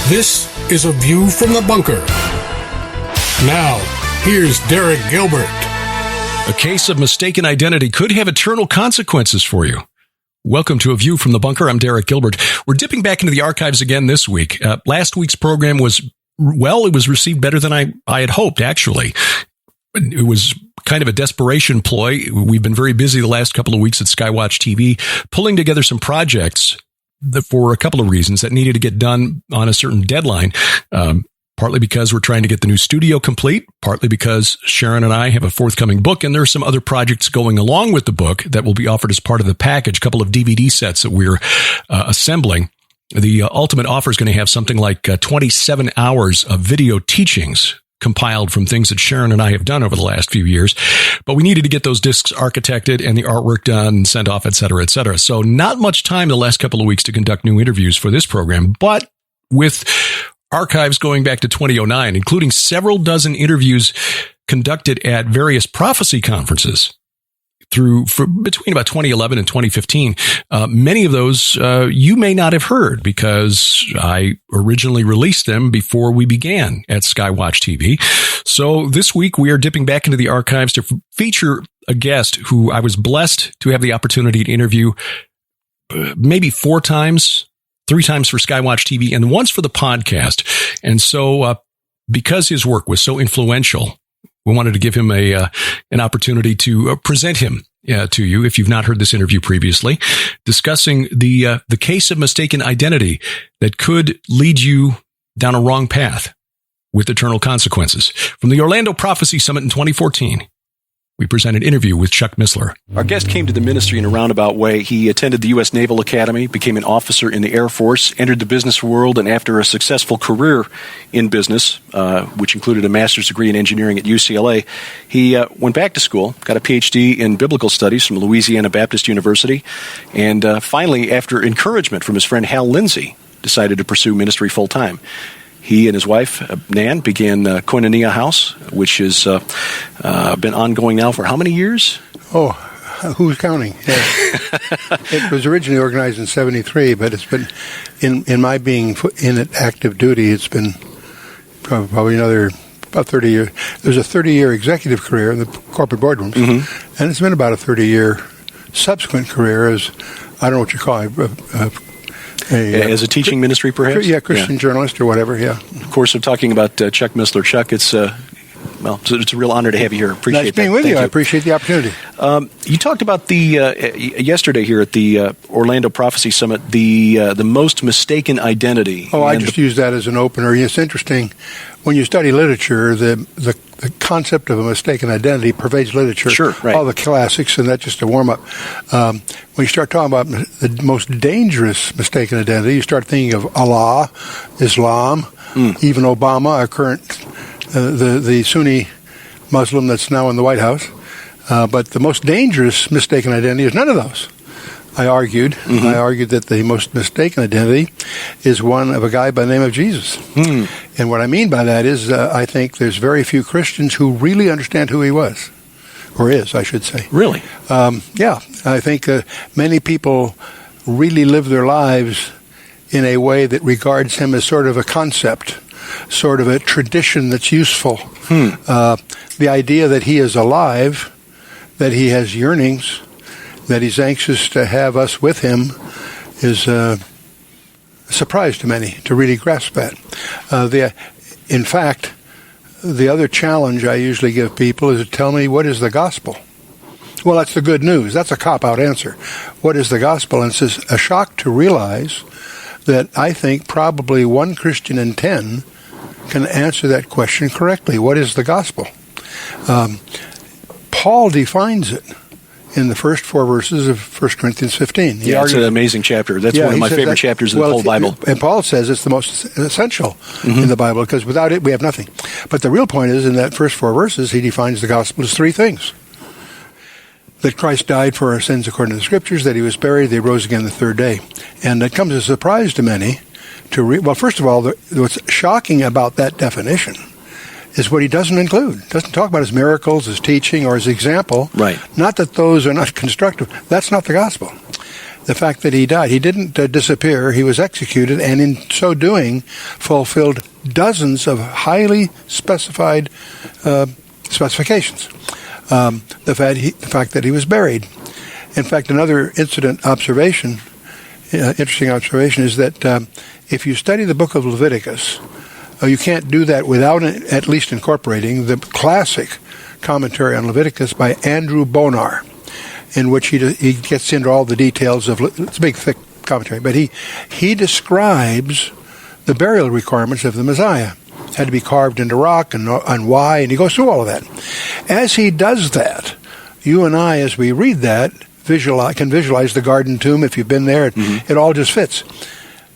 This is A View from the Bunker. Now, here's Derek Gilbert. A case of mistaken identity could have eternal consequences for you. Welcome to A View from the Bunker. I'm Derek Gilbert. We're dipping back into the archives again this week. Last week's program was, well, it was received better than I had hoped, actually. It was kind of a desperation ploy. We've been very busy the last couple of weeks at Skywatch TV, pulling together some projects for a couple of reasons that needed to get done on a certain deadline. Partly because we're trying to get the new studio complete, partly because Sharon and I have a forthcoming book, and there are some other projects going along with the book that will be offered as part of the package, a couple of DVD sets that we're assembling. The ultimate offer is going to have something like 27 hours of video teachings compiled from things that Sharon and I have done over the last few years. But we needed to get those discs architected and the artwork done and sent off, et cetera, et cetera. So not much time the last couple of weeks to conduct new interviews for this program, but with archives going back to 2009, including several dozen interviews conducted at various prophecy conferences between about 2011 and 2015. Many of those you may not have heard because I originally released them before we began at Skywatch TV. So this week we are dipping back into the archives to feature a guest who I was blessed to have the opportunity to interview maybe 3 times for Skywatch TV and once for the podcast. And so because his work was so influential, we wanted to give him an opportunity to present him to you, if you've not heard this interview previously, discussing the case of mistaken identity that could lead you down a wrong path with eternal consequences. From the Orlando Prophecy Summit in 2014, we present an interview with Chuck Missler. Our guest came to the ministry in a roundabout way. He attended the U.S. Naval Academy, became an officer in the Air Force, entered the business world, and after a successful career in business, which included a master's degree in engineering at UCLA, he went back to school, got a Ph.D. in biblical studies from Louisiana Baptist University, and finally, after encouragement from his friend Hal Lindsey, decided to pursue ministry full-time. He and his wife, Nan, began Koinonia House, which has been ongoing now for how many years? Oh, who's counting? It was originally organized in 1973, but it's been, in my being in active duty, it's been probably another about 30 years. There's a 30-year executive career in the corporate boardrooms, and it's been about a 30-year subsequent career as, I don't know what you call it, as a teaching ministry, perhaps? Yeah, Christian journalist or whatever, yeah. Of course, I'm talking about Chuck Missler. Chuck, it's a real honor to have you here. Appreciate nice being with you. I appreciate the opportunity. You talked about yesterday here at the Orlando Prophecy Summit, the most mistaken identity. Oh, I just used that as an opener. It's interesting. When you study literature, the concept of a mistaken identity pervades literature. Sure, right. All the classics, and that's just a warm-up. When you start talking about the most dangerous mistaken identity, you start thinking of Allah, Islam, even Obama, our current, the Sunni Muslim that's now in the White House. But the most dangerous mistaken identity is none of those. I argued that the most mistaken identity is one of a guy by the name of Jesus. And what I mean by that is I think there's very few Christians who really understand who he was, or is, I should say. Really? Yeah. I think many people really live their lives in a way that regards him as sort of a concept, sort of a tradition that's useful. The idea that he is alive, that he has yearnings, that he's anxious to have us with him is a surprise to many to really grasp that. In fact, the other challenge I usually give people is to tell me, what is the gospel? Well, that's the good news. That's a cop-out answer. What is the gospel? And it's a shock to realize that I think probably 1 Christian in 10 can answer that question correctly. What is the gospel? Paul defines it in the first 4 verses of 1 Corinthians 15. It's an amazing chapter. That's one of my favorite chapters of the whole Bible. And Paul says it's the most essential in the Bible, because without it, we have nothing. But the real point is, in that first 4 verses, he defines the gospel as 3 things. That Christ died for our sins according to the Scriptures, that he was buried, they rose again the 3rd day. And it comes as a surprise to many well, first of all, what's shocking about that definition is what he doesn't include. He doesn't talk about his miracles, his teaching, or his example. Right. Not that those are not constructive. That's not the gospel. the fact that he died. He didn't disappear. He was executed, and in so doing, fulfilled dozens of highly specified specifications. The fact that he was buried. In fact, another interesting observation is that if you study the book of Leviticus, you can't do that without at least incorporating the classic commentary on Leviticus by Andrew Bonar, in which he gets into all the details of, it's a big, thick commentary, but he describes the burial requirements of the Messiah. It had to be carved into rock and why, and he goes through all of that. As he does that, you and I, as we read that, can visualize the garden tomb. If you've been there, it all just fits.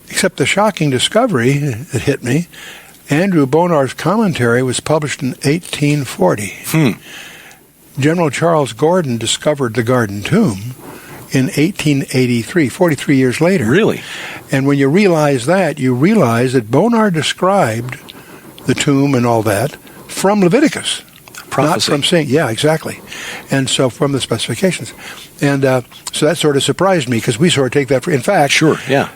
Except the shocking discovery that hit me, Andrew Bonar's commentary was published in 1840. General Charles Gordon discovered the Garden Tomb in 1883, 43 years later. Really? And when you realize that Bonar described the tomb and all that from Leviticus. Prophecy. Not from saying, yeah, exactly. And so from the specifications. And so that sort of surprised me, because we sort of take that for, in fact, sure, yeah.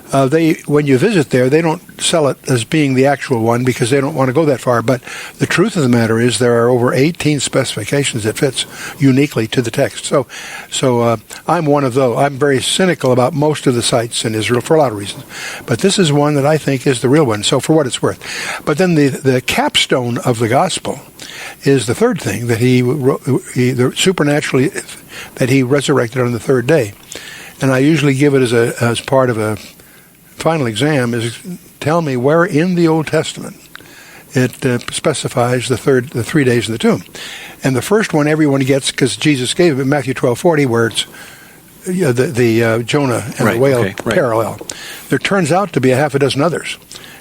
When you visit there, they don't sell it as being the actual one because they don't want to go that far. But the truth of the matter is there are over 18 specifications that fits uniquely to the text. So I'm one of those. I'm very cynical about most of the sites in Israel for a lot of reasons. But this is one that I think is the real one, so for what it's worth. But then the capstone of the gospel is the third thing, that he supernaturally, that he resurrected on the third day. And I usually give it as part of a final exam, is tell me where in the Old Testament it specifies the 3 days in the tomb. And the first one everyone gets, because Jesus gave it in Matthew 12:40, where it's the Jonah and the whale parallel. There turns out to be a half a dozen others.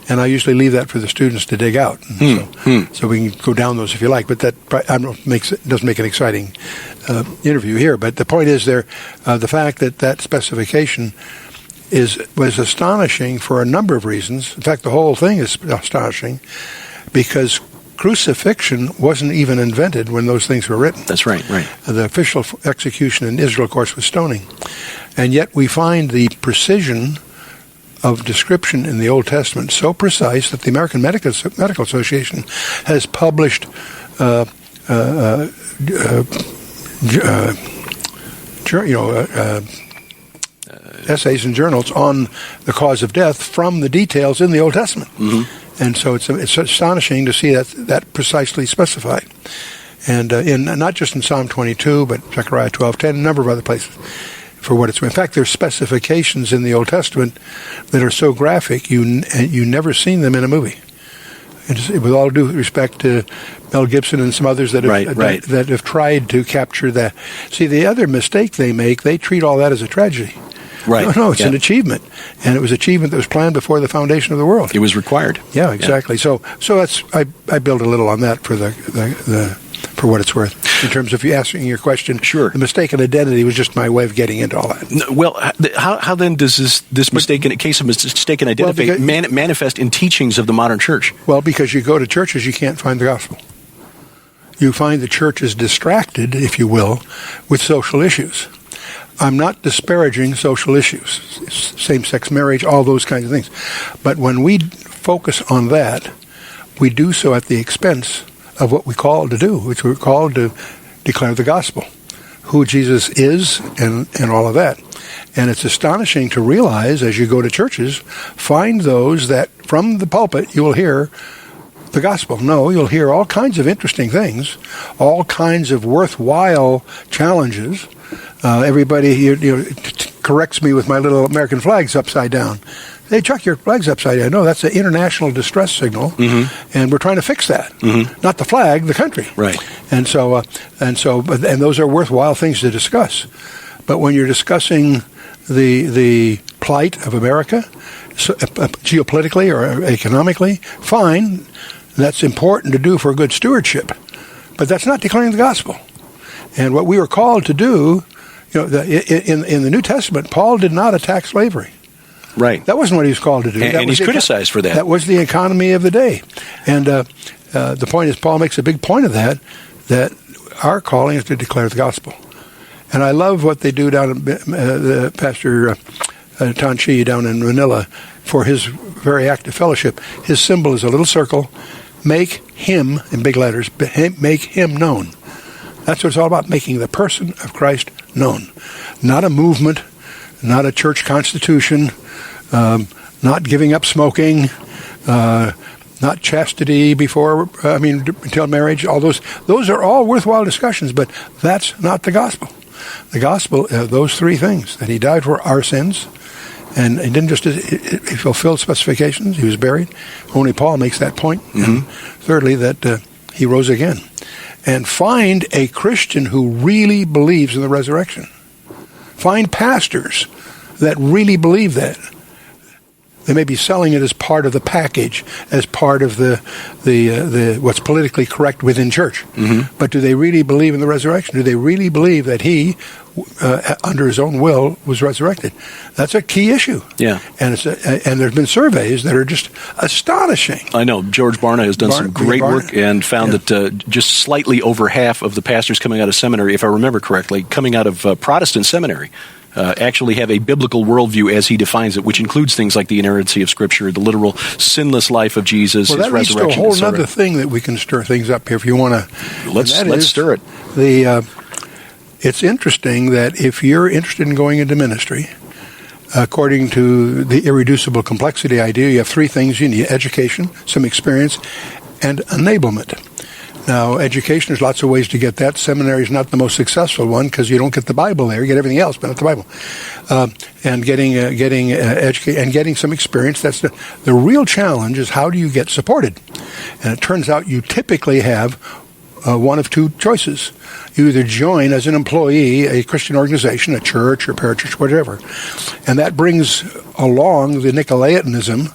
And I usually leave that for the students to dig out. So we can go down those if you like. But that doesn't make an exciting interview here. But the point is the fact that specification was astonishing for a number of reasons. In fact, the whole thing is astonishing because crucifixion wasn't even invented when those things were written. That's right. The official execution in Israel, of course, was stoning. And yet we find the precision of description in the Old Testament so precise that the American Medical Association has published essays and journals on the cause of death from the details in the Old Testament. And so it's astonishing to see that precisely specified. And not just in Psalm 22, but Zechariah 12:10, a number of other places. For what it's worth. In fact, there's specifications in the Old Testament that are so graphic you never seen them in a movie. And with all due respect to Mel Gibson and some others that have tried to capture that. See, the other mistake they make, they treat all that as a tragedy. Right. No, it's an achievement, and it was an achievement that was planned before the foundation of the world. It was required. Yeah, exactly. So that's I build a little on that for for what it's worth. In terms of you asking your question, sure. The mistaken identity was just my way of getting into all that. Well, how then does this case of mistaken identity manifest in teachings of the modern church? Well, because you go to churches, you can't find the gospel. You find the church is distracted, if you will, with social issues. I'm not disparaging social issues, same-sex marriage, all those kinds of things. But when we focus on that, we do so at the expense of what we're called to do, which we're called to declare the gospel, who Jesus is, and all of that. And it's astonishing to realize, as you go to churches, find those that from the pulpit you will hear the gospel. No, you'll hear all kinds of interesting things, all kinds of worthwhile challenges. Everybody corrects me with my little American flags upside down. Hey, Chuck, your flag's upside down. No, that's an international distress signal, and we're trying to fix that. Not the flag, the country. Right. And those are worthwhile things to discuss. But when you're discussing the plight of America, geopolitically or economically, fine, that's important to do for good stewardship. But that's not declaring the gospel. And what we were called to do, in the New Testament, Paul did not attack slavery. Right. That wasn't what he was called to do. And he's criticized for that. That was the economy of the day. And the point is, Paul makes a big point of that our calling is to declare the gospel. And I love what they do down at Pastor Tanchi down in Manila for his very active fellowship. His symbol is a little circle. Make him, in big letters, make him known. That's what it's all about, making the person of Christ known. Not a movement, not a church constitution, not giving up smoking, not chastity until marriage. All those are all worthwhile discussions, but that's not the gospel. The gospel, those three things, that he died for our sins, and he didn't just, he fulfilled specifications, he was buried. Only Paul makes that point. Mm-hmm. And thirdly, that he rose again. And find a Christian who really believes in the resurrection. Find pastors that really believe that. They may be selling it as part of the package, as part of the what's politically correct within church. Mm-hmm. But do they really believe in the resurrection? Do they really believe that he, under his own will, was resurrected? That's a key issue. Yeah. And and there's been surveys that are just astonishing. I know. George Barna has done some great work and found that just slightly over half of the pastors coming out of seminary, if I remember correctly, coming out of Protestant seminary, actually have a biblical worldview as he defines it, which includes things like the inerrancy of Scripture, the literal sinless life of Jesus, his resurrection. Well, that leads to a whole other thing that we can stir things up here if you want to. Let's stir it. It's interesting that if you're interested in going into ministry, according to the irreducible complexity idea, you have three things you need: education, some experience, and enablement. Now, education, there's lots of ways to get that. Seminary is not the most successful one because you don't get the Bible there. You get everything else, but not the Bible. And getting educated and getting some experience. That's the real challenge is how do you get supported? And it turns out you typically have one of two choices. You either join as an employee a Christian organization, a church or parachurch, whatever, and that brings along the Nicolaitanism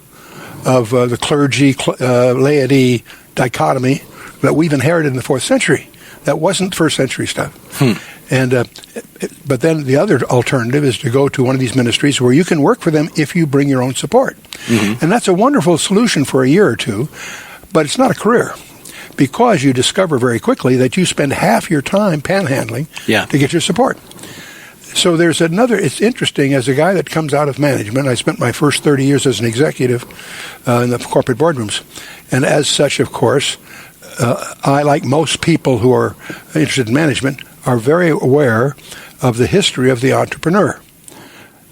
of the clergy laity dichotomy that we've inherited in the 4th century. That wasn't first century stuff. And but then the other alternative is to go to one of these ministries where you can work for them if you bring your own support. Mm-hmm. And that's a wonderful solution for a year or two, but it's not a career, because you discover very quickly that you spend half your time panhandling to get your support. So there's it's interesting, as a guy that comes out of management, I spent my first 30 years as an executive in the corporate boardrooms. And as such, of course, I, like most people who are interested in management, are very aware of the history of the entrepreneur.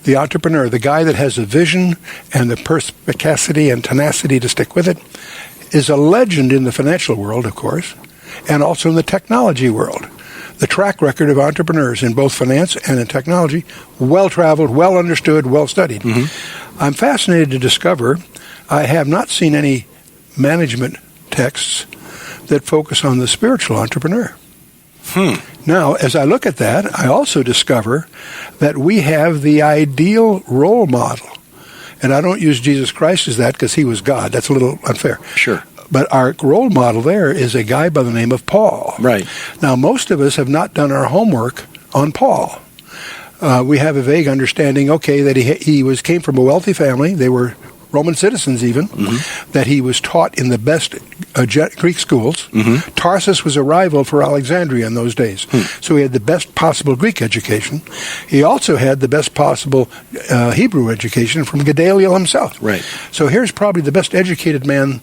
The entrepreneur, the guy that has a vision and the perspicacity and tenacity to stick with it, is a legend in the financial world, of course, and also in the technology world. The track record of entrepreneurs in both finance and in technology, well-traveled, well-understood, well-studied. Mm-hmm. I'm fascinated to discover I have not seen any management texts that focus on the spiritual entrepreneur. Now, as I look at that, I also discover that we have the ideal role model. And I don't use Jesus Christ as that because he was God. That's a little unfair. Sure. But our role model there is a guy by the name of Paul. Right. Now, most of us have not done our homework on Paul. We have a vague understanding, that he came from a wealthy family. They were Roman citizens even, that he was taught in the best Greek schools. Mm-hmm. Tarsus was a rival for Alexandria in those days. So he had the best possible Greek education. He also had the best possible Hebrew education from Gamaliel himself. Right. So here's probably the best educated man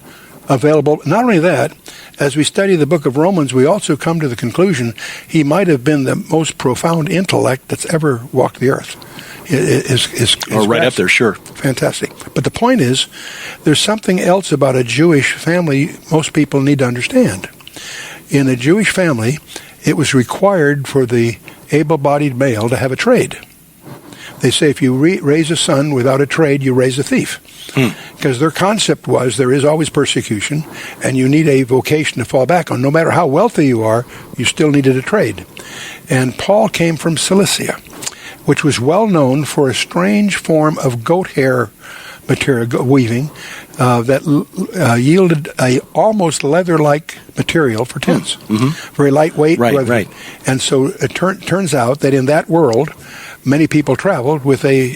available. Not only that, as we study the book of Romans, we also come to the conclusion he might have been the most profound intellect that's ever walked the earth. Is right up there, sure. Fantastic. But the point is, there's something else about a Jewish family most people need to understand. In a Jewish family, it was required for the able-bodied male to have a trade. They say if you raise a son without a trade, you raise a thief. Because their concept was there is always persecution, and you need a vocation to fall back on. No matter how wealthy you are, you still needed a trade. And Paul came from Cilicia, which was well known for a strange form of goat hair material weaving that yielded a almost leather-like material for tents. Mm-hmm. Very lightweight. Right. And so it turns out that in that world, many people traveled with a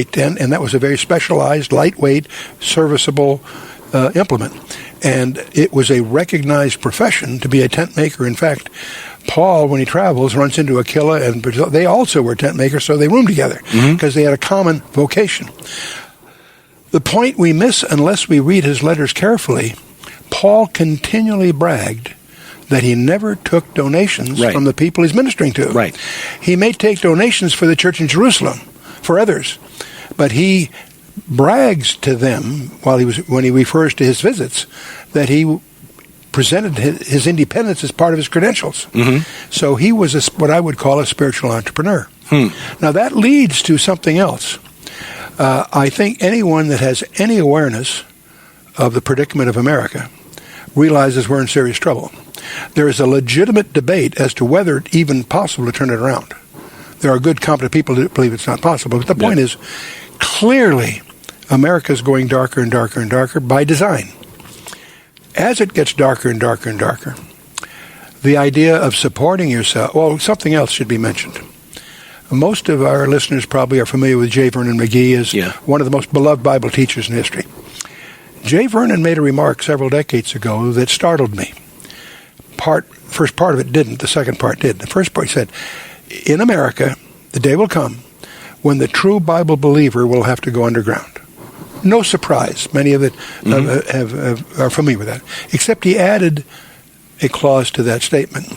tent, and that was a very specialized, lightweight, serviceable implement. And it was a recognized profession to be a tent maker. In fact, Paul, when he travels, runs into Aquila, and they also were tent makers, so they roomed together because they had a common vocation. The point we miss unless we read his letters carefully, Paul continually bragged that he never took donations from the people he's ministering to. Right. He may take donations for the church in Jerusalem, for others, but he brags to them when he refers to his visits that he presented his independence as part of his credentials. So he was what I would call a spiritual entrepreneur. Now that leads to something else. I think anyone that has any awareness of the predicament of America realizes we're in serious trouble. There is a legitimate debate as to whether it's even possible to turn it around. There are good, competent people that believe it's not possible. But the point is, clearly, America is going darker and darker and darker by design. As it gets darker and darker and darker, the idea of supporting yourself, well, something else should be mentioned. Most of our listeners probably are familiar with J. Vernon McGee as one of the most beloved Bible teachers in history. J. Vernon made a remark several decades ago that startled me. First part of it didn't, the second part did. The first part said, in America, the day will come when the true Bible believer will have to go underground. No surprise. Many of it are familiar with that. Except he added a clause to that statement.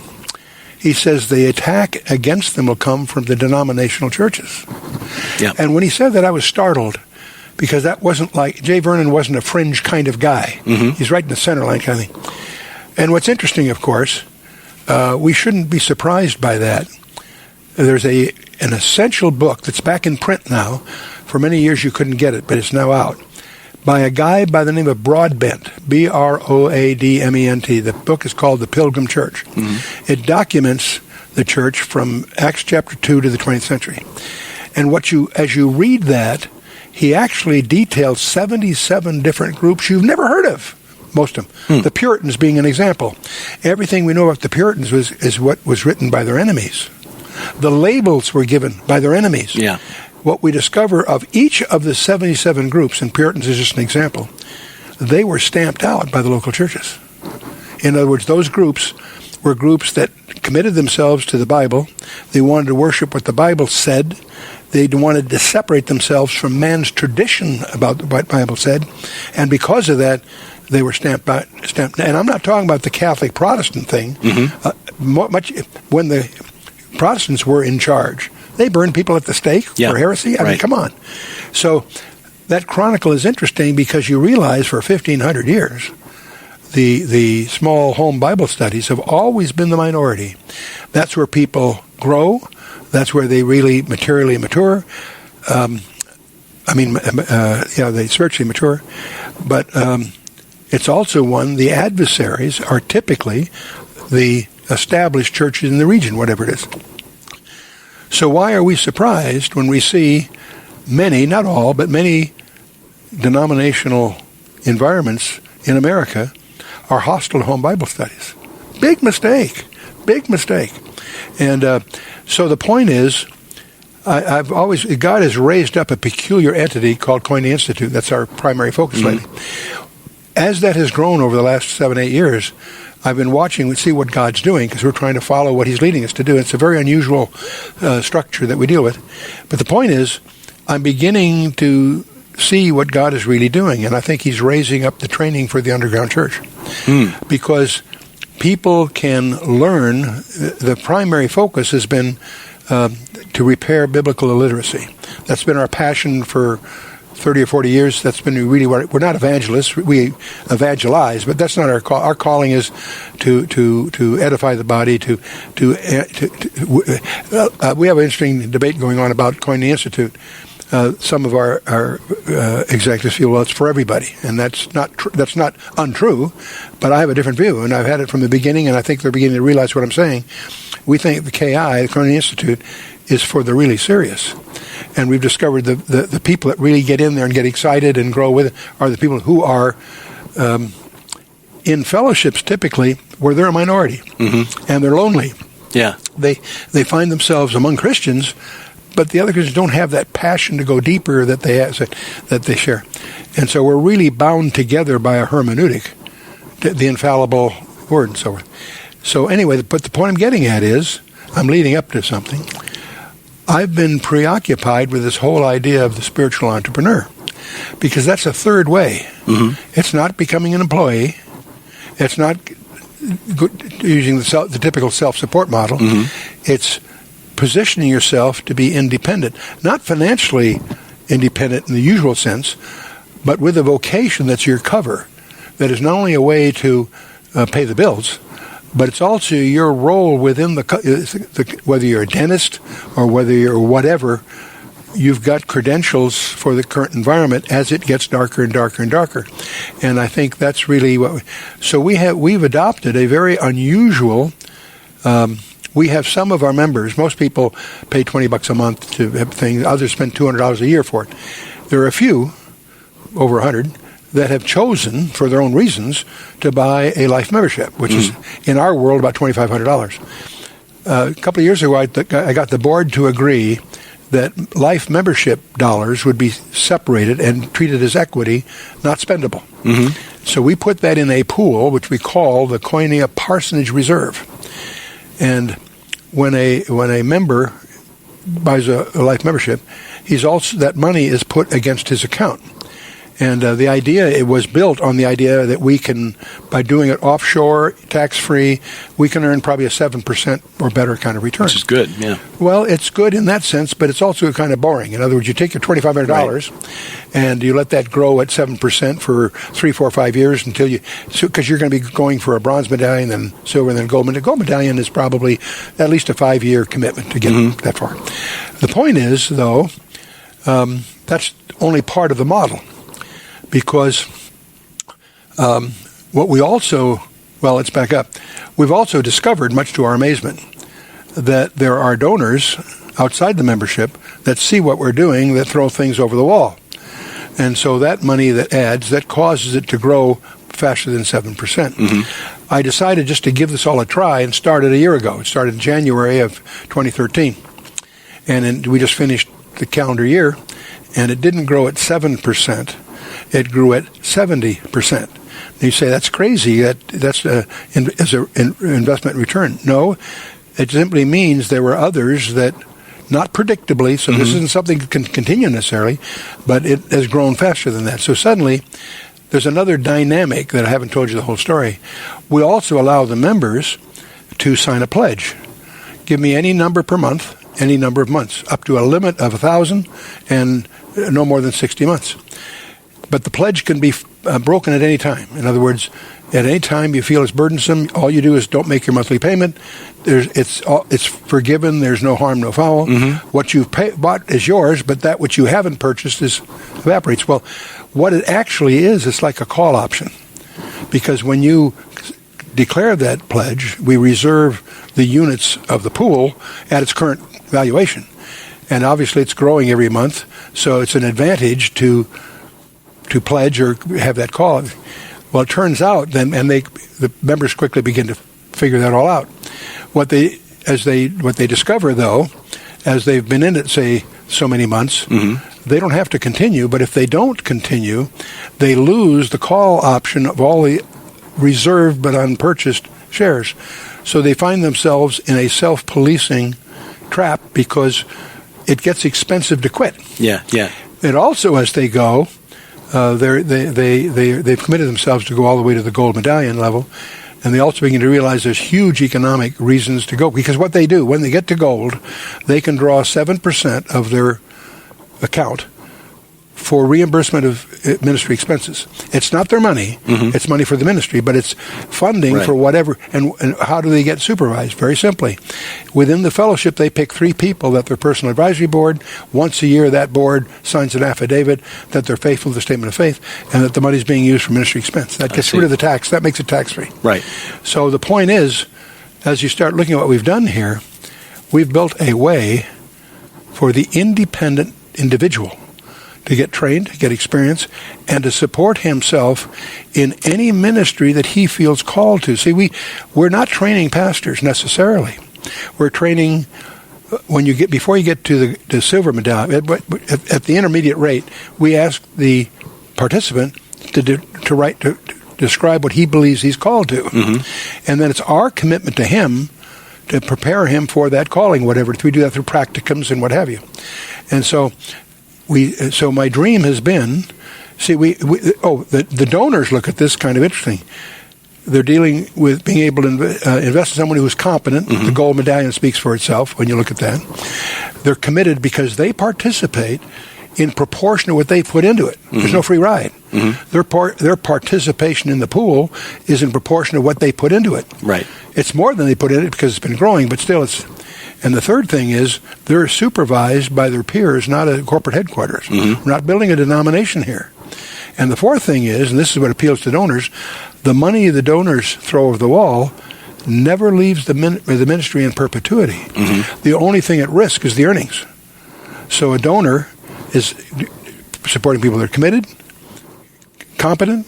He says the attack against them will come from the denominational churches. And when he said that, I was startled because that wasn't like, J. Vernon wasn't a fringe kind of guy. He's right in the center line kind of thing. And what's interesting, of course, we shouldn't be surprised by that. There's an essential book that's back in print now. For many years you couldn't get it, but it's now out, by a guy by the name of Broadbent, Broadment. The book is called The Pilgrim Church. It documents the church from Acts chapter 2 to the 20th century. And as you read that, he actually details 77 different groups you've never heard of, most of them. The Puritans being an example. Everything we know about the Puritans is what was written by their enemies. The labels were given by their enemies. What we discover of each of the 77 groups, and Puritans is just an example, they were stamped out by the local churches. In other words, those groups were groups that committed themselves to the Bible. They wanted to worship what the Bible said. They wanted to separate themselves from man's tradition about what the Bible said. And because of that, they were stamped out. And I'm not talking about the Catholic Protestant thing. When the Protestants were in charge, they burned people at the stake for heresy. I mean, come on. So that chronicle is interesting because you realize for 1,500 years, the small home Bible studies have always been the minority. That's where people grow. That's where they really materially mature. They spiritually mature. But it's also one, the adversaries are typically the established churches in the region, whatever it is. So why are we surprised when we see many, not all, but many denominational environments in America are hostile to home Bible studies? Big mistake. And so the point is, God has raised up a peculiar entity called Koinonia Institute. That's our primary focus lately. As that has grown over the last 7-8 years, I've been watching to see what God's doing because we're trying to follow what He's leading us to do. It's a very unusual structure that we deal with. But the point is, I'm beginning to see what God is really doing, and I think He's raising up the training for the underground church. Because people can learn, the primary focus has been to repair biblical illiteracy. That's been our passion for 30 or 40 years. That's been really what we're not evangelists. We evangelize, but that's not our call. Our calling is to edify the body. We have an interesting debate going on about Koinonia Institute. Some of our executives feel, well, it's for everybody, and that's not untrue. But I have a different view, and I've had it from the beginning, and I think they're beginning to realize what I'm saying. We think the KI, the Koinonia Institute, is for the really serious. And we've discovered the people that really get in there and get excited and grow with it are the people who are in fellowships typically where they're a minority and they're lonely. They find themselves among Christians, but the other Christians don't have that passion to go deeper that they share. And so we're really bound together by a hermeneutic, the infallible word and so forth. So anyway, but the point I'm getting at is, I'm leading up to something. I've been preoccupied with this whole idea of the spiritual entrepreneur, because that's a third way. It's not becoming an employee. It's not using the typical self-support model. It's positioning yourself to be independent, not financially independent in the usual sense, but with a vocation that's your cover, that is not only a way to pay the bills, but it's also your role within the whether you're a dentist or whether you're whatever, you've got credentials for the current environment as it gets darker and darker and darker. And I think that's really what we've adopted a very unusual, we have some of our members, most people pay $20 a month to have things, others spend $200 a year for it. There are a few, over 100, that have chosen, for their own reasons, to buy a life membership, which is, in our world, about $2,500. A couple of years ago, I got the board to agree that life membership dollars would be separated and treated as equity, not spendable. So we put that in a pool, which we call the Koinonia Parsonage Reserve. And when a member buys a life membership, that money is put against his account. And the idea, it was built on the idea that we can, by doing it offshore, tax-free, we can earn probably a 7% or better kind of return. Which is good, yeah. Well, it's good in that sense, but it's also kind of boring. In other words, you take your $2,500 and you let that grow at 7% for 3, 4, 5 years until because you're going to be going for a bronze medallion, then silver, and then gold. And a gold medallion is probably at least a 5-year commitment to get that far. The point is, though, that's only part of the model. Because what we also, let's back up. We've also discovered, much to our amazement, that there are donors outside the membership that see what we're doing, that throw things over the wall. And so that money that adds, that causes it to grow faster than 7%. I decided just to give this all a try and started a year ago. It started in January of 2013. And we just finished the calendar year, and it didn't grow at 7%. It grew at 70%. And you say, that's crazy. That's an investment return. No, it simply means there were others that, not predictably, so this isn't something that can continue necessarily, but it has grown faster than that. So suddenly, there's another dynamic that I haven't told you the whole story. We also allow the members to sign a pledge. Give me any number per month, any number of months, up to a limit of 1,000 and no more than 60 months. But the pledge can be broken at any time. In other words, at any time you feel it's burdensome, all you do is don't make your monthly payment. It's forgiven. There's no harm, no foul. What you've bought is yours, but that which you haven't purchased evaporates. Well, what it actually is, it's like a call option. Because when you declare that pledge, we reserve the units of the pool at its current valuation. And obviously it's growing every month, so it's an advantage to pledge or have that call. Well, it turns out then, and the members quickly begin to figure that all out. What they discover, though, as they've been in it, say, so many months, they don't have to continue. But if they don't continue, they lose the call option of all the reserved but unpurchased shares. So they find themselves in a self-policing trap because it gets expensive to quit. Yeah. And also, as they go, they've committed themselves to go all the way to the gold medallion level, and they also begin to realize there's huge economic reasons to go. Because what they do, when they get to gold, they can draw 7% of their account for reimbursement of ministry expenses. It's not their money. It's money for the ministry, but it's funding for whatever. And how do they get supervised? Very simply. Within the fellowship, they pick 3 people at their personal advisory board. Once a year, that board signs an affidavit that they're faithful to the statement of faith and that the money is being used for ministry expense. That gets rid of the tax. That makes it tax-free. Right. So the point is, as you start looking at what we've done here, we've built a way for the independent individual to get trained, to get experience, and to support himself in any ministry that he feels called to. See, we're not training pastors necessarily. We're training before you get to the silver medallion. At the intermediate rate, we ask the participant to describe what he believes he's called to. And then it's our commitment to him to prepare him for that calling, whatever. We do that through practicums and what have you. And so my dream has been, the donors look at this kind of interesting. They're dealing with being able to invest in someone who is competent. The gold medallion speaks for itself when you look at that. They're committed because they participate in proportion to what they put into it. There's no free ride. Their participation in the pool is in proportion to what they put into it. Right. It's more than they put in it because it's been growing, but still it's... And the third thing is they're supervised by their peers, not at corporate headquarters. We're not building a denomination here. And the fourth thing is, and this is what appeals to donors, the money the donors throw over the wall never leaves the ministry in perpetuity. The only thing at risk is the earnings. So a donor is supporting people that are committed, competent,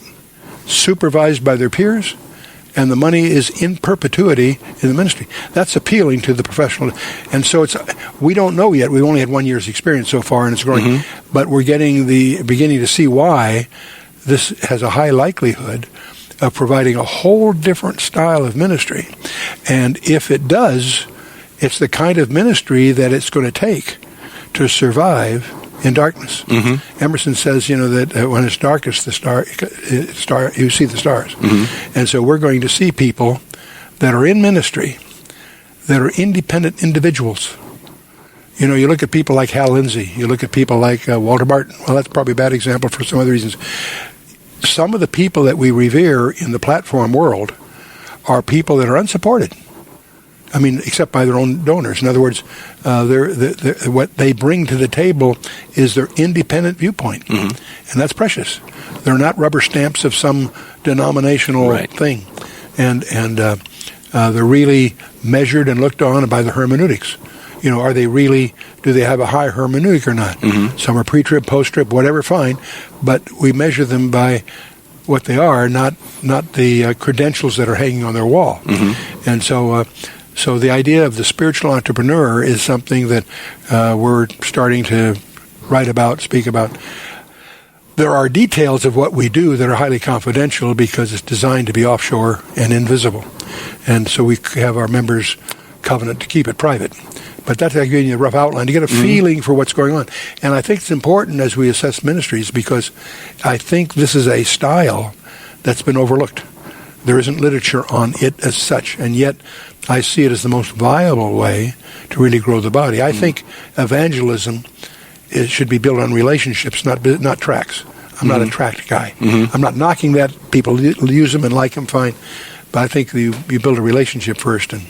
supervised by their peers, and the money is in perpetuity in the ministry. That's appealing to the professional. And so we don't know yet. We've only had 1 year's experience so far, and it's growing. But we're beginning to see why this has a high likelihood of providing a whole different style of ministry. And if it does, it's the kind of ministry that it's going to take to survive in darkness. Emerson says, that when it's darkest, you see the stars. And so we're going to see people that are in ministry, that are independent individuals. You look at people like Hal Lindsey, you look at people like Walter Martin. Well, that's probably a bad example for some other reasons. Some of the people that we revere in the platform world are people that are unsupported. I mean, except by their own donors. In other words, what they bring to the table is their independent viewpoint, and that's precious. They're not rubber stamps of some denominational thing, and they're really measured and looked on by the hermeneutics. Are they really? Do they have a high hermeneutic or not? Some are pre-trib, post-trib, whatever, fine, but we measure them by what they are, not the credentials that are hanging on their wall, and so. So the idea of the spiritual entrepreneur is something that we're starting to write about, speak about. There are details of what we do that are highly confidential because it's designed to be offshore and invisible. And so we have our members' covenant to keep it private. But that's giving you a rough outline to get a feeling for what's going on. And I think it's important as we assess ministries because I think this is a style that's been overlooked. There isn't literature on it as such, and yet I see it as the most viable way to really grow the body. I think evangelism should be built on relationships, not tracts. I'm not a tract guy. I'm not knocking that. People use them and like them, fine. But I think you build a relationship first, and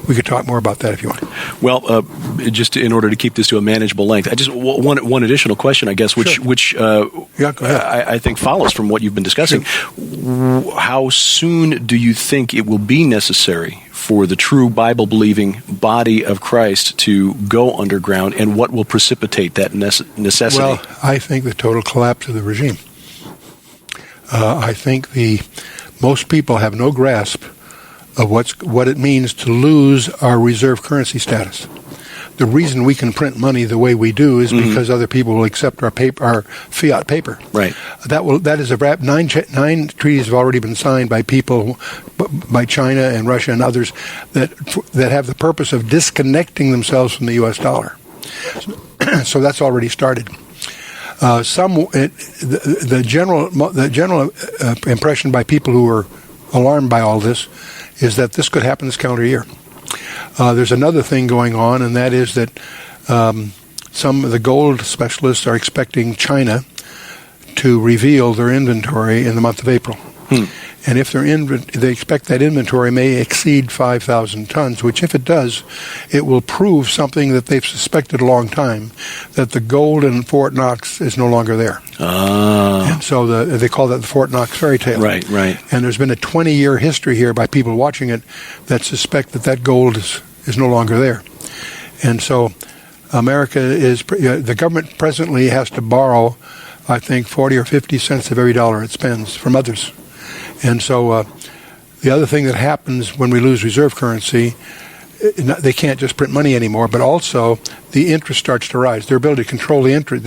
we could talk more about that if you want. Well, just in order to keep this to a manageable length, I just one additional question, I guess, which go ahead. I think follows from what you've been discussing. Sure. How soon do you think it will be necessary for the true Bible-believing body of Christ to go underground, and what will precipitate that necessity? Well, I think the total collapse of the regime. I think most people have no grasp of what it means to lose our reserve currency status. The reason we can print money the way we do is because other people will accept our fiat paper. Right. That is a nine treaties have already been signed by people, by China and Russia and others that have the purpose of disconnecting themselves from the U.S. dollar. So that's already started. The general impression by people who are alarmed by all this is that this could happen this calendar year. There's another thing going on, and that is that some of the gold specialists are expecting China to reveal their inventory in the month of April. And if they expect that inventory may exceed 5,000 tons, which if it does, it will prove something that they've suspected a long time, that the gold in Fort Knox is no longer there. And so they call that the Fort Knox fairy tale. Right. And there's been a 20-year history here by people watching it that suspect that gold is no longer there. And so America the government presently has to borrow, I think, 40 or 50 cents of every dollar it spends from others. And so the other thing that happens when we lose reserve currency, they can't just print money anymore, but also the interest starts to rise. Their ability to control the interest,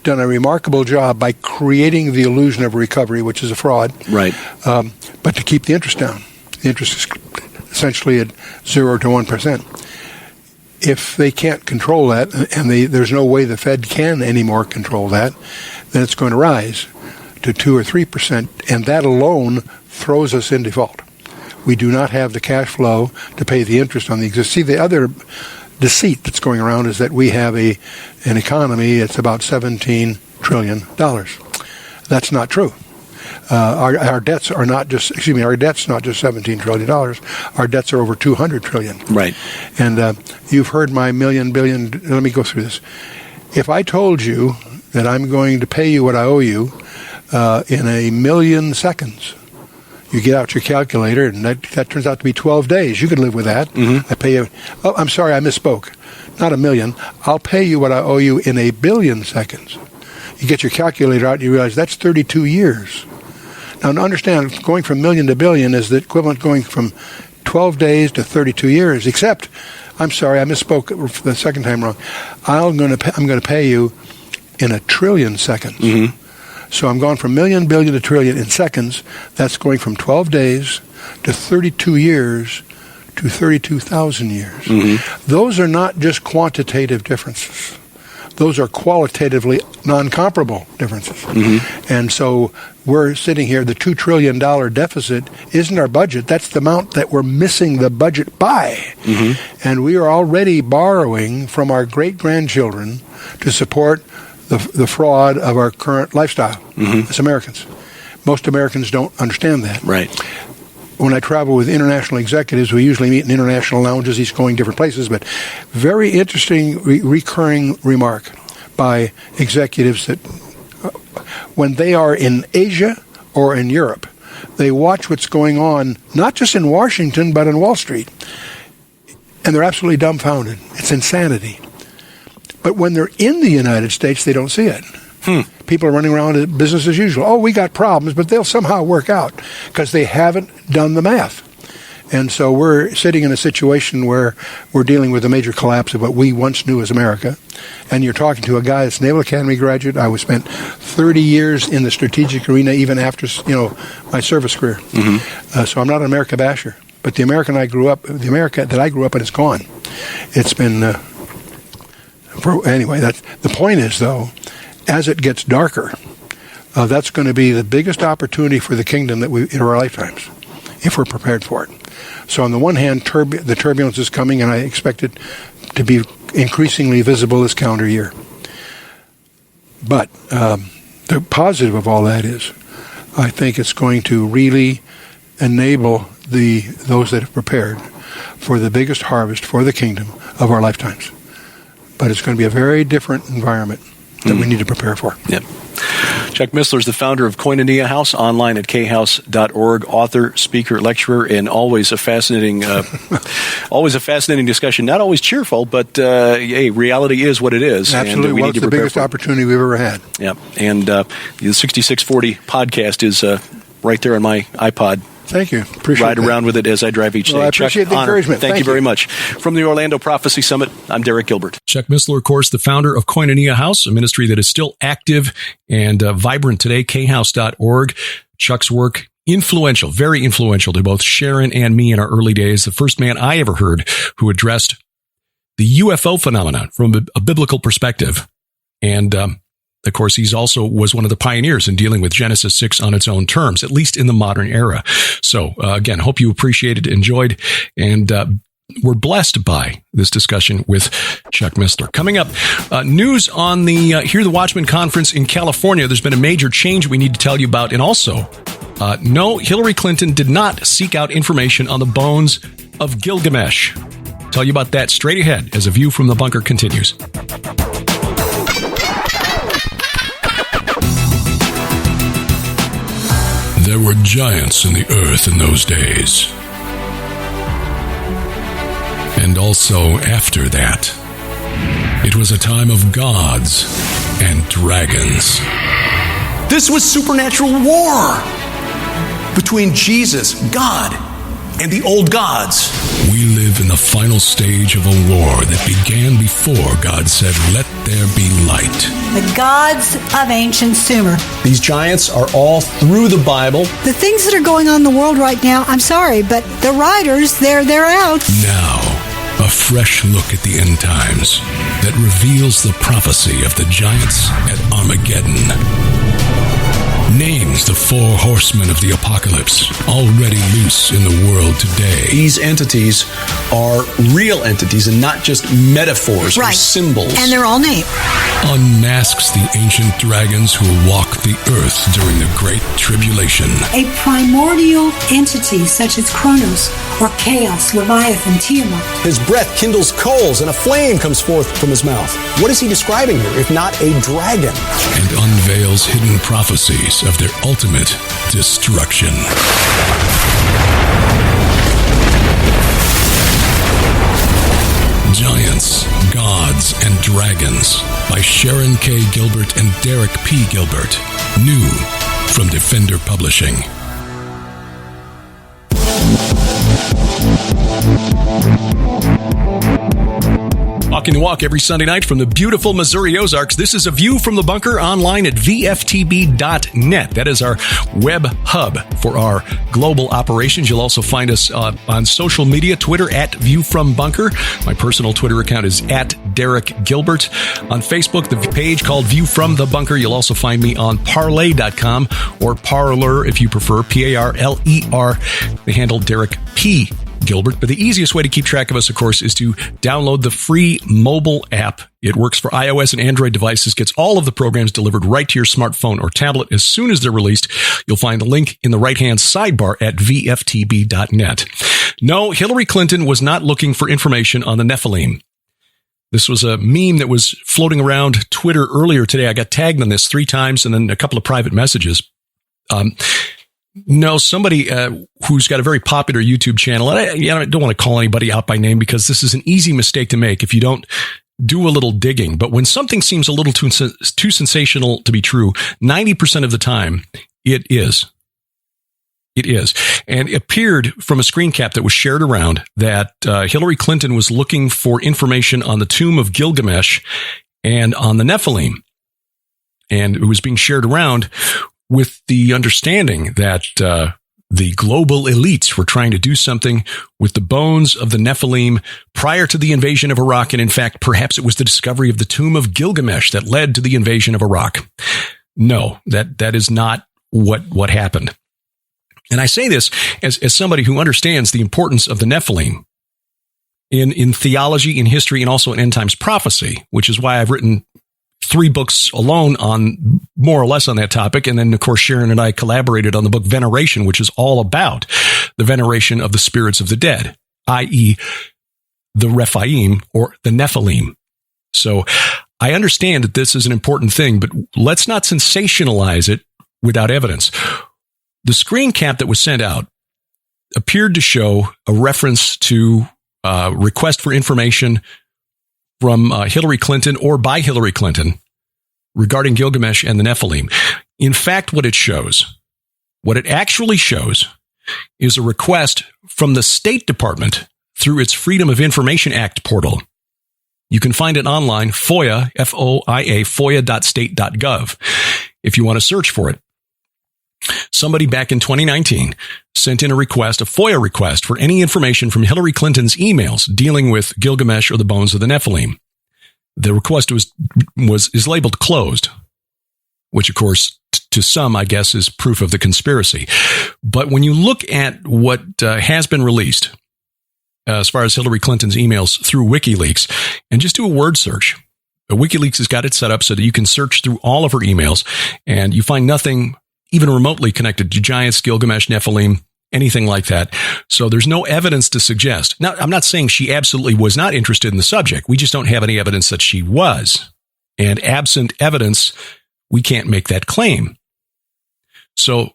done a remarkable job by creating the illusion of recovery, which is a fraud. Right. But to keep the interest down. The interest is essentially at 0 to 1%. If they can't control that, and there's no way the Fed can anymore control that, then it's going to rise to 2 or 3%, and that alone throws us in default. We do not have the cash flow to pay the interest on the existing. See, the other deceit that's going around is that we have an economy that's about $17 trillion. That's not true. Our debts are not just, our debt's not just $17 trillion. Our debts are over $200 trillion. Right. And you've heard my million, billion, let me go through this. If I told you that I'm going to pay you what I owe you in 1,000,000 seconds, you get out your calculator, and that turns out to be 12 days. You could live with that. Mm-hmm. I pay you. Oh, I'm sorry, I misspoke. Not 1,000,000. I'll pay you what I owe you in 1,000,000,000 seconds. You get your calculator out, and you realize that's 32 years. Now, to understand, going from million to billion is the equivalent going from 12 days to 32 years. Except, I'm sorry, I misspoke for the second time wrong. I'm going to pay you in 1,000,000,000,000 seconds. Mm-hmm. So I'm going from million, billion to trillion in seconds. That's going from 12 days to 32 years to 32,000 years. Mm-hmm. Those are not just quantitative differences. Those are qualitatively non-comparable differences. Mm-hmm. And so we're sitting here, the $2 trillion deficit isn't our budget. That's the amount that we're missing the budget by. Mm-hmm. And we are already borrowing from our great-grandchildren to support the fraud of our current lifestyle as Americans. Most Americans don't understand that. Right. When I travel with international executives, we usually meet in international lounges, each going different places, but very interesting recurring remark by executives that when they are in Asia or in Europe, they watch what's going on, not just in Washington, but on Wall Street, and they're absolutely dumbfounded. It's insanity. But when they're in the United States, they don't see it. People are running around at business as usual. Oh, we got problems, but they'll somehow work out because they haven't done the math. And so we're sitting in a situation where we're dealing with a major collapse of what we once knew as America. And you're talking to a guy that's Naval Academy graduate. I was spent 30 years in the strategic arena, even after my service career. Mm-hmm. So I'm not an America basher. But the America that I grew up in is gone. It's been... anyway, the point is, though, as it gets darker, that's going to be the biggest opportunity for the kingdom in our lifetimes, if we're prepared for it. So on the one hand, the turbulence is coming, and I expect it to be increasingly visible this calendar year. But the positive of all that is, I think it's going to really enable those that have prepared for the biggest harvest for the kingdom of our lifetimes. But it's going to be a very different environment that we need to prepare for. Yep. Chuck Missler is the founder of Koinonia House, online at khouse.org, author, speaker, lecturer, and always a fascinating discussion. Not always cheerful, but hey, reality is what it is. Absolutely. And we need to the biggest opportunity we've ever had. Yeah. And the 6640 podcast is right there on my iPod. Thank you. Appreciate Ride around with it as I drive each day. I appreciate the encouragement. Thank you very much. From the Orlando Prophecy Summit, I'm Derek Gilbert. Chuck Missler, of course, the founder of Koinonia House, a ministry that is still active and vibrant today, khouse.org. Chuck's work, influential, very influential to both Sharon and me in our early days. The first man I ever heard who addressed the UFO phenomenon from a biblical perspective. And of course, he's also was one of the pioneers in dealing with Genesis 6 on its own terms, at least in the modern era. So, again, hope you appreciated, enjoyed, and we're blessed by this discussion with Chuck Missler. Coming up, news on the Hear the Watchman conference in California. There's been a major change we need to tell you about. And also, no, Hillary Clinton did not seek out information on the bones of Gilgamesh. Tell you about that straight ahead as A View from the Bunker continues. There were giants in the earth in those days. And also after that. It was a time of gods and dragons. This was supernatural war between Jesus, God, and the old gods. We live in the final stage of a war that began before God said, "Let there be light." The gods of ancient Sumer. These giants are all through the Bible. The things that are going on in the world right now, I'm sorry, but the writers, they're out. Now, a fresh look at the end times that reveals the prophecy of the giants at Armageddon. Names the 4 horsemen of the apocalypse already loose in the world today. These entities are real entities and not just metaphors or symbols. And they're all named. Unmasks the ancient dragons who walk the earth during the Great Tribulation. A primordial entity such as Kronos or Chaos, Leviathan, Tiamat. His breath kindles coals and a flame comes forth from his mouth. What is he describing here, if not a dragon? And unveils hidden prophecies of their ultimate destruction. Giants, Gods, and Dragons by Sharon K. Gilbert and Derek P. Gilbert. New from Defender Publishing. Walking the walk every Sunday night from the beautiful Missouri Ozarks. This is A View from the Bunker online at vftb.net. That is our web hub for our global operations. You'll also find us on social media, Twitter at View from Bunker. My personal Twitter account is at Derek Gilbert. On Facebook, the page called View from the Bunker. You'll also find me on Parler.com or Parler if you prefer, Parler. The handle Derek P. Gilbert. But the easiest way to keep track of us, of course, is to download the free mobile app. It works for iOS and Android devices, gets all of the programs delivered right to your smartphone or tablet as soon as they're released. You'll find the link in the right-hand sidebar at vftb.net. No, Hillary Clinton was not looking for information on the Nephilim. This was a meme that was floating around Twitter earlier today. I got tagged on this 3 times and then a couple of private messages. No, somebody who's got a very popular YouTube channel, and I don't want to call anybody out by name because this is an easy mistake to make if you don't do a little digging. But when something seems a little too sensational to be true, 90% of the time, it is. It is. And it appeared from a screen cap that was shared around that Hillary Clinton was looking for information on the tomb of Gilgamesh and on the Nephilim. And it was being shared around with the understanding that the global elites were trying to do something with the bones of the Nephilim prior to the invasion of Iraq. And in fact, perhaps it was the discovery of the tomb of Gilgamesh that led to the invasion of Iraq. No, that is not what happened. And I say this as somebody who understands the importance of the Nephilim in theology, in history, and also in end times prophecy, which is why I've written 3 books alone on more or less on that topic. And then, of course, Sharon and I collaborated on the book Veneration, which is all about the veneration of the spirits of the dead, i.e. the Rephaim or the Nephilim. So I understand that this is an important thing, but let's not sensationalize it without evidence. The screen cap that was sent out appeared to show a reference to request for information from Hillary Clinton or by Hillary Clinton regarding Gilgamesh and the Nephilim. In fact, what it actually shows is a request from the State Department through its Freedom of Information Act portal. You can find it online, FOIA, F-O-I-A, FOIA.state.gov, if you want to search for it. Somebody back in 2019 sent in a FOIA request for any information from Hillary Clinton's emails dealing with Gilgamesh or the bones of the Nephilim. The request is labeled closed, which of course to some, I guess, is proof of the conspiracy. But when you look at what has been released as far as Hillary Clinton's emails through WikiLeaks, and just do a word search. WikiLeaks has got it set up so that you can search through all of her emails and you find nothing even remotely connected to giants, Gilgamesh, Nephilim, anything like that. So there's no evidence to suggest. Now, I'm not saying she absolutely was not interested in the subject. We just don't have any evidence that she was. And absent evidence, we can't make that claim. So,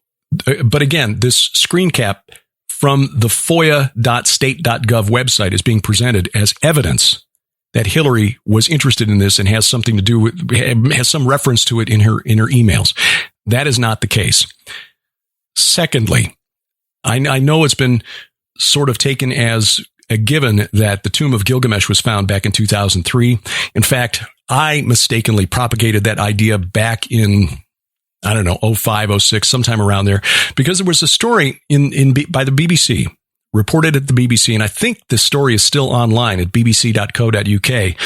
but again, this screen cap from the FOIA.state.gov website is being presented as evidence that Hillary was interested in this and has something to do with, has some reference to it in her emails. That is not the case. Secondly, I know it's been sort of taken as a given that the tomb of Gilgamesh was found back in 2003. In fact, I mistakenly propagated that idea back in, I don't know, 05, 06, sometime around there, because there was a story by the BBC, reported at the BBC, and I think this story is still online at bbc.co.uk.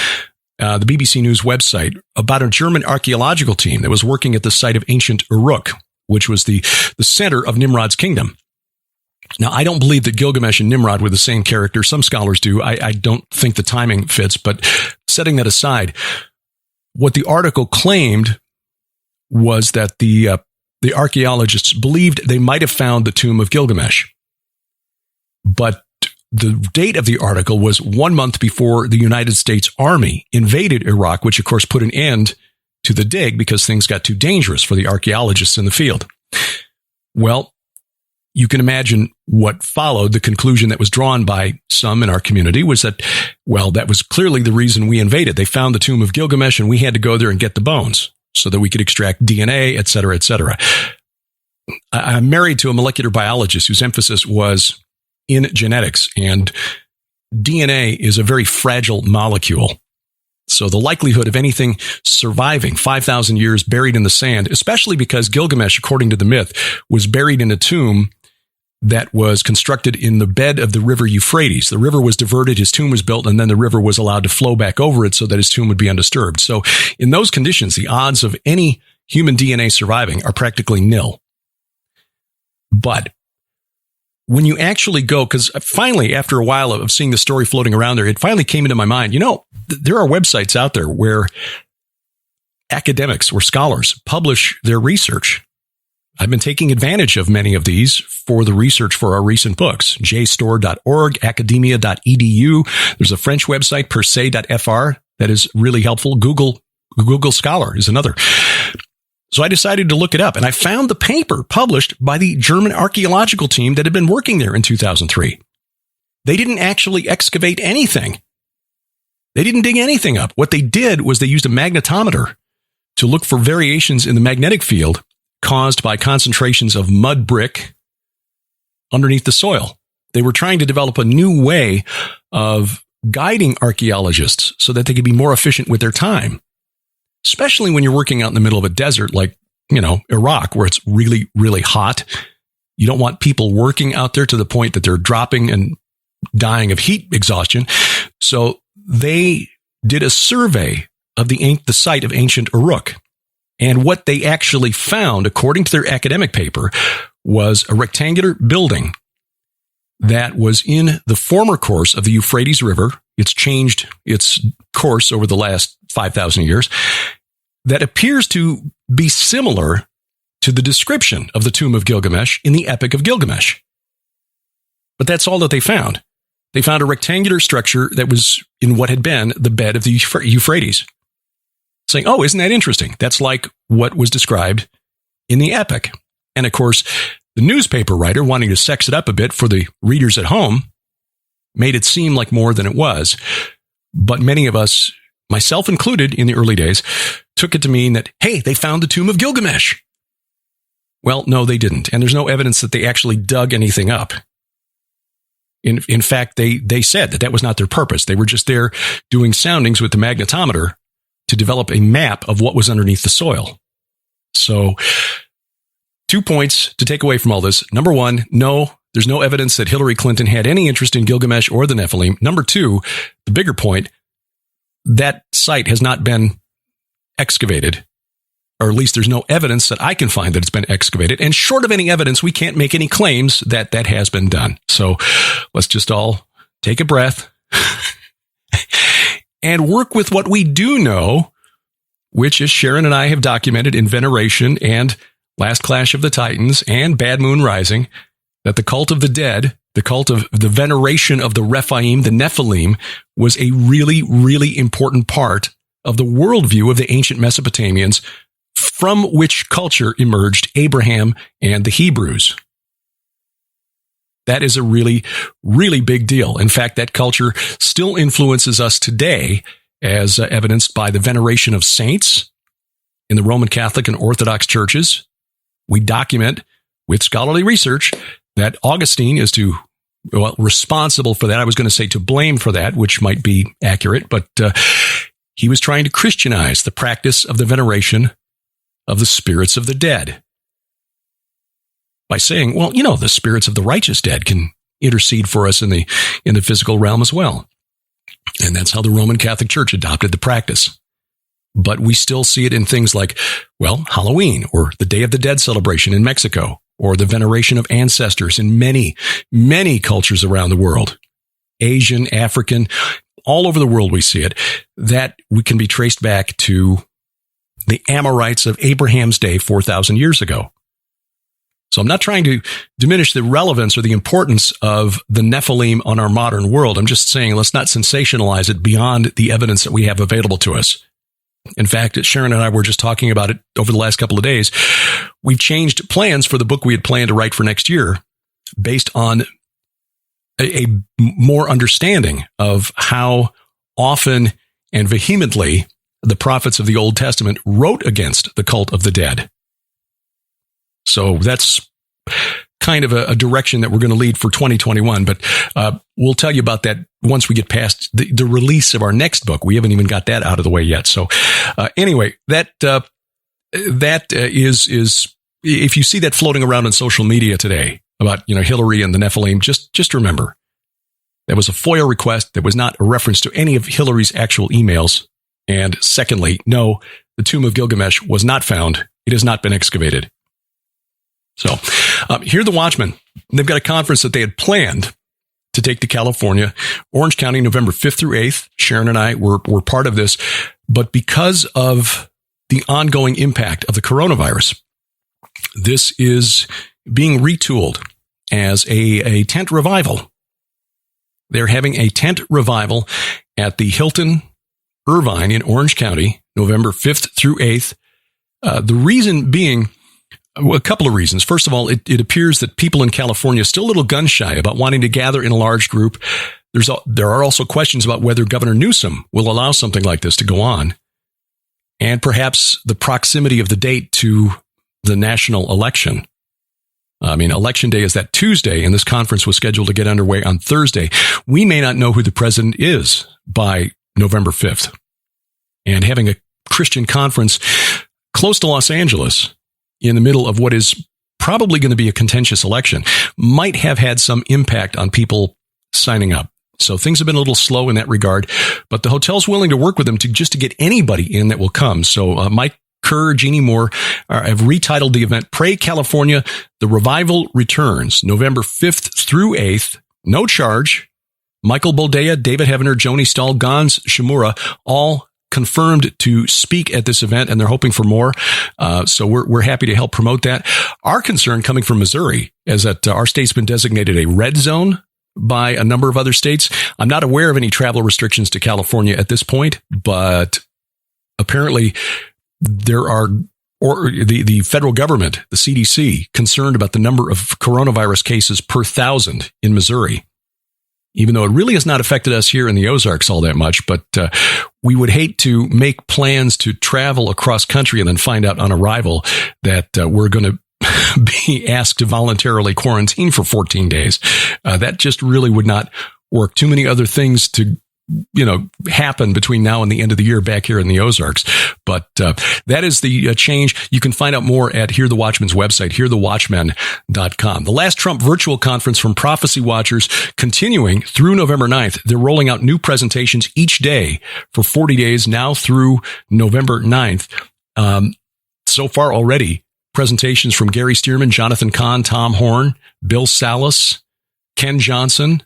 The BBC News website, about a German archaeological team that was working at the site of ancient Uruk, which was the center of Nimrod's kingdom. Now, I don't believe that Gilgamesh and Nimrod were the same character. Some scholars do. I don't think the timing fits, but setting that aside, what the article claimed was that the archaeologists believed they might have found the tomb of Gilgamesh. But the date of the article was 1 month before the United States Army invaded Iraq, which of course put an end to the dig because things got too dangerous for the archaeologists in the field. Well, you can imagine what followed. The conclusion that was drawn by some in our community was that, well, that was clearly the reason we invaded. They found the tomb of Gilgamesh and we had to go there and get the bones so that we could extract DNA, et cetera, et cetera. I'm married to a molecular biologist whose emphasis was in genetics, and DNA is a very fragile molecule. So the likelihood of anything surviving 5,000 years buried in the sand, especially because Gilgamesh, according to the myth, was buried in a tomb that was constructed in the bed of the river Euphrates. The river was diverted, his tomb was built, and then the river was allowed to flow back over it so that his tomb would be undisturbed. So in those conditions, the odds of any human DNA surviving are practically nil. But when you actually go, because finally, after a while of seeing the story floating around there, it finally came into my mind, there are websites out there where academics or scholars publish their research. I've been taking advantage of many of these for the research for our recent books, jstore.org, academia.edu. There's a French website, perse.fr, that is really helpful. Google Scholar is another. So I decided to look it up, and I found the paper published by the German archaeological team that had been working there in 2003. They didn't actually excavate anything. They didn't dig anything up. What they did was they used a magnetometer to look for variations in the magnetic field caused by concentrations of mud brick underneath the soil. They were trying to develop a new way of guiding archaeologists so that they could be more efficient with their time. Especially when you're working out in the middle of a desert like, Iraq, where it's really, really hot. You don't want people working out there to the point that they're dropping and dying of heat exhaustion. So they did a survey of the site of ancient Uruk. And what they actually found, according to their academic paper, was a rectangular building that was in the former course of the Euphrates River. It's changed its course over the last 5,000 years. That appears to be similar to the description of the tomb of Gilgamesh in the Epic of Gilgamesh. But that's all that they found. They found a rectangular structure that was in what had been the bed of the Euphrates. Saying, oh, isn't that interesting? That's like what was described in the Epic. And of course, the newspaper writer, wanting to sex it up a bit for the readers at home, made it seem like more than it was. But many of us, myself included in the early days, took it to mean that, hey, they found the tomb of Gilgamesh. Well, no, they didn't. And there's no evidence that they actually dug anything up. In fact, they said that was not their purpose. They were just there doing soundings with the magnetometer to develop a map of what was underneath the soil. So 2 points to take away from all this. Number one, no, there's no evidence that Hillary Clinton had any interest in Gilgamesh or the Nephilim. Number two, the bigger point, that site has not been excavated, or at least there's no evidence that I can find that it's been excavated. And short of any evidence, we can't make any claims that that has been done. So let's just all take a breath and work with what we do know, which, as Sharon and I have documented in Veneration and Last Clash of the Titans and Bad Moon Rising, that the cult of the dead, the cult of the veneration of the Rephaim, the Nephilim, was a really, really important part of the worldview of the ancient Mesopotamians, from which culture emerged Abraham and the Hebrews. That is a really, really big deal. In fact, that culture still influences us today, as evidenced by the veneration of saints in the Roman Catholic and Orthodox churches. We document with scholarly research that Augustine is to responsible for that. I was going to say to blame for that, which might be accurate, but he was trying to Christianize the practice of the veneration of the spirits of the dead by saying, well, the spirits of the righteous dead can intercede for us in the physical realm as well. And that's how the Roman Catholic Church adopted the practice. But we still see it in things like, Halloween or the Day of the Dead celebration in Mexico, or the veneration of ancestors in many, many cultures around the world. Asian, African, all over the world we see it. That we can be traced back to the Amorites of Abraham's day 4,000 years ago. So I'm not trying to diminish the relevance or the importance of the Nephilim on our modern world. I'm just saying let's not sensationalize it beyond the evidence that we have available to us. In fact, Sharon and I were just talking about it over the last couple of days. We've changed plans for the book we had planned to write for next year based on a more understanding of how often and vehemently the prophets of the Old Testament wrote against the cult of the dead. So that's kind of a direction that we're going to lead for 2021. But we'll tell you about that once we get past the release of our next book. We haven't even got that out of the way yet. So anyway, that is if you see that floating around on social media today about Hillary and the Nephilim, just remember that was a FOIA request. That was not a reference to any of Hillary's actual emails. And secondly, no, the tomb of Gilgamesh was not found. It has not been excavated. So here the Watchmen, they've got a conference that they had planned to take to California, Orange County, November 5th through 8th. Sharon and I were part of this. But because of the ongoing impact of the coronavirus, this is being retooled as a tent revival. They're having a tent revival at the Hilton Irvine in Orange County, November 5th through 8th. The reason being, a couple of reasons. First of all, it appears that people in California are still a little gun shy about wanting to gather in a large group. There are also questions about whether Governor Newsom will allow something like this to go on, and perhaps the proximity of the date to the national election. I mean, Election Day is that Tuesday, and this conference was scheduled to get underway on Thursday. We may not know who the president is by November 5th. And having a Christian conference close to Los Angeles in the middle of what is probably going to be a contentious election might have had some impact on people signing up. So things have been a little slow in that regard, but the hotel's willing to work with them to get anybody in that will come. So Mike Kerr, Jeannie Moore have retitled the event, Pray California, The Revival Returns, November 5th through 8th, no charge. Michael Boldea, David Heavener, Joni Stahl, Gans Shimura, all confirmed to speak at this event, and they're hoping for more. So we're happy to help promote that. Our concern coming from Missouri is that our state's been designated a red zone by a number of other states. I'm not aware of any travel restrictions to California at this point, but apparently there are, or the federal government, the CDC, concerned about the number of coronavirus cases per 1,000 in Missouri, even though it really has not affected us here in the Ozarks all that much. But we would hate to make plans to travel across country and then find out on arrival that we're going to be asked to voluntarily quarantine for 14 days. That just really would not work. Too many other things to happen between now and the end of the year back here in the Ozarks. But that is the change. You can find out more at Hear the Watchman's website, hearthewatchman.com. The last Trump virtual conference from Prophecy Watchers continuing through November 9th. They're rolling out new presentations each day for 40 days now through November 9th. So far already, presentations from Gary Stearman, Jonathan Kahn, Tom Horn, Bill Salas, Ken Johnson,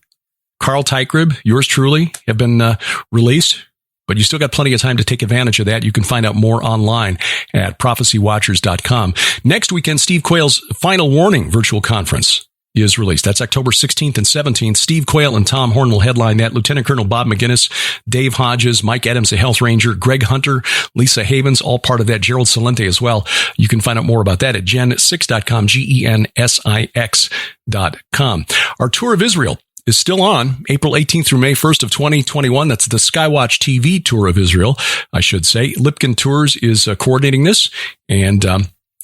Carl Teichgrib, yours truly, have been released, but you still got plenty of time to take advantage of that. You can find out more online at prophecywatchers.com. Next weekend, Steve Quayle's Final Warning virtual conference is released. That's October 16th and 17th. Steve Quayle and Tom Horn will headline that. Lieutenant Colonel Bob McGinnis, Dave Hodges, Mike Adams, the Health Ranger, Greg Hunter, Lisa Havens, all part of that. Gerald Salente as well. You can find out more about that at gen6.com, GENSIX.com. Our tour of Israel is still on April 18th through May 1st of 2021. That's the Skywatch TV tour of Israel, I should say. Lipkin Tours is coordinating this, and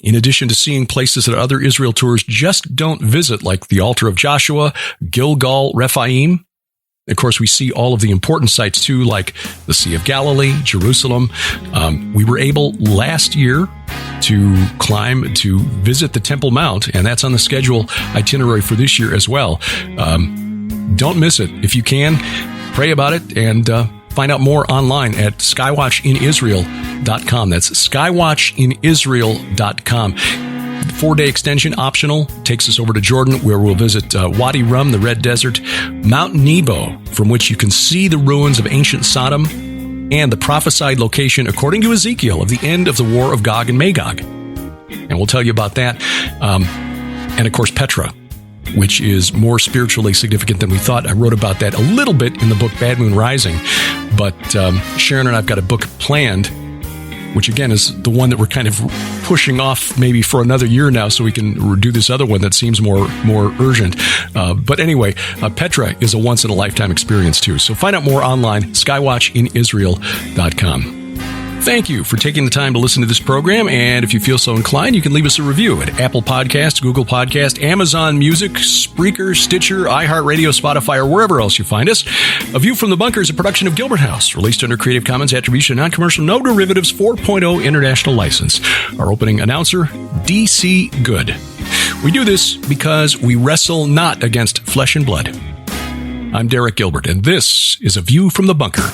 In addition to seeing places that other Israel tours just don't visit, like the altar of Joshua, Gilgal, Rephaim. Of course, we see all of the important sites too, like the Sea of Galilee, Jerusalem. We were able last year to visit the Temple Mount, and that's on the schedule itinerary for this year as well. Don't miss it. If you can, pray about it and find out more online at skywatchinisrael.com. That's skywatchinisrael.com. 4-day extension optional takes us over to Jordan, where we'll visit Wadi Rum, the Red Desert, Mount Nebo, from which you can see the ruins of ancient Sodom, and the prophesied location, according to Ezekiel, of the end of the war of Gog and Magog. And we'll tell you about that. And of course, Petra, which is more spiritually significant than we thought. I wrote about that a little bit in the book Bad Moon Rising, but Sharon and I've got a book planned, which again is the one that we're kind of pushing off maybe for another year now, so we can do this other one that seems more urgent. But anyway, Petra is a once-in-a-lifetime experience too. So find out more online, skywatchinisrael.com. Thank you for taking the time to listen to this program, and if you feel so inclined, you can leave us a review at Apple Podcast, Google Podcast, Amazon Music, Spreaker, Stitcher, iHeartRadio, Spotify, or wherever else you find us. A View from the Bunker is a production of Gilbert House, released under Creative Commons Attribution, Non-Commercial, No Derivatives 4.0 International License. Our opening announcer, DC Good. We do this because we wrestle not against flesh and blood. I'm Derek Gilbert, and this is A View from the Bunker.